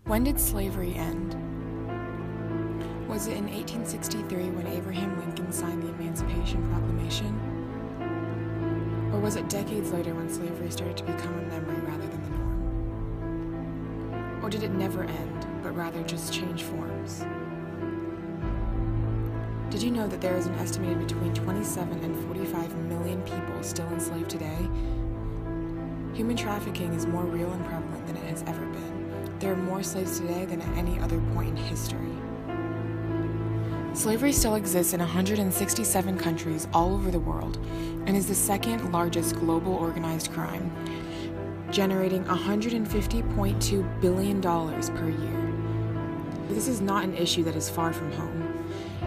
When did slavery end? Was it in 1863 when Abraham Lincoln signed the Emancipation Proclamation? Or was it decades later when slavery started to become a memory rather than the norm? Or did it never end, but rather just change forms? Did you know that there is an estimated between 27 and 45 million people still enslaved today? Human trafficking is more real and prevalent than it has ever been. There are more slaves today than at any other point in history. Slavery still exists in 167 countries all over the world and is the second largest global organized crime, generating $150.2 billion per year. This is not an issue that is far from home.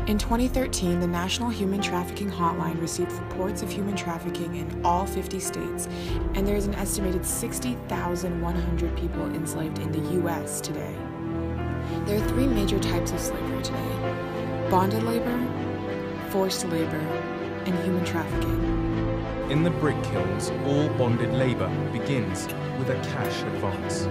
In 2013, the National Human Trafficking Hotline received reports of human trafficking in all 50 states, and there is an estimated 60,100 people enslaved in the U.S. today. There are three major types of slavery today: bonded labor, forced labor, and human trafficking. In the brick kilns, all bonded labor begins with a cash advance.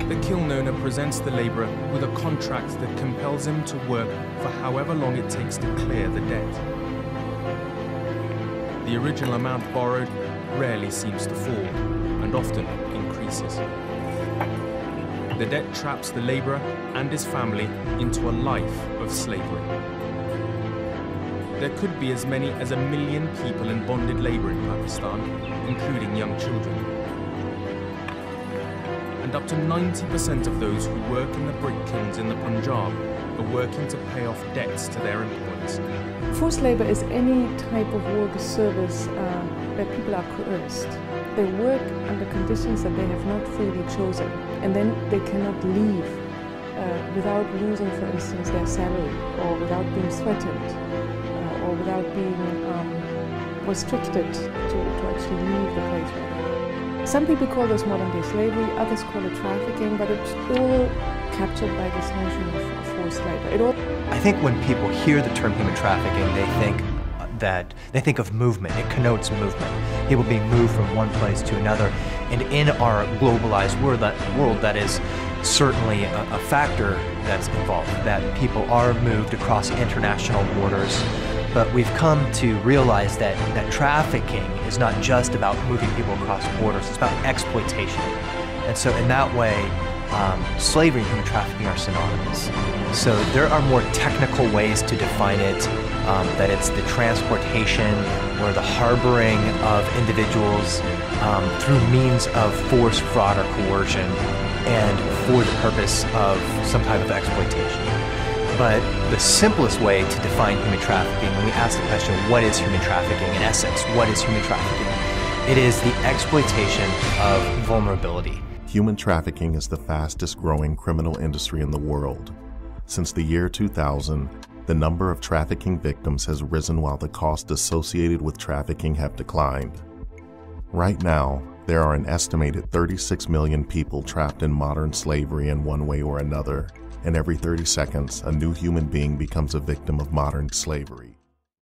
The kiln owner presents the laborer with a contract that compels him to work for however long it takes to clear the debt. The original amount borrowed rarely seems to fall, and often increases. The debt traps the laborer and his family into a life of slavery. There could be as many as 1 million people in bonded labor in Pakistan, including young children. And up to 90% of those who work in the brick kilns in the Punjab are working to pay off debts to their employers. Forced labor is any type of work or service where people are coerced. They work under conditions that they have not freely chosen, and then they cannot leave without losing, for instance, their salary, or without being threatened, or without being restricted to actually leave the place where they are. Some people call this modern-day slavery, others call it trafficking, but it's all captured by this notion of forced labor. I think when people hear the term human trafficking, they think of movement. It connotes movement. People being moved from one place to another. And in our globalized world, that is certainly a factor that's involved, that people are moved across international borders. But we've come to realize that trafficking is not just about moving people across borders, it's about exploitation. And so in that way, slavery and human trafficking are synonymous. So there are more technical ways to define it, that it's the transportation or the harboring of individuals through means of force, fraud, or coercion, and for the purpose of some type of exploitation. But the simplest way to define human trafficking, when we ask the question, what is human trafficking? In essence, what is human trafficking? It is the exploitation of vulnerability. Human trafficking is the fastest growing criminal industry in the world. Since the year 2000, the number of trafficking victims has risen while the costs associated with trafficking have declined. Right now, there are an estimated 36 million people trapped in modern slavery in one way or another, and every 30 seconds, a new human being becomes a victim of modern slavery.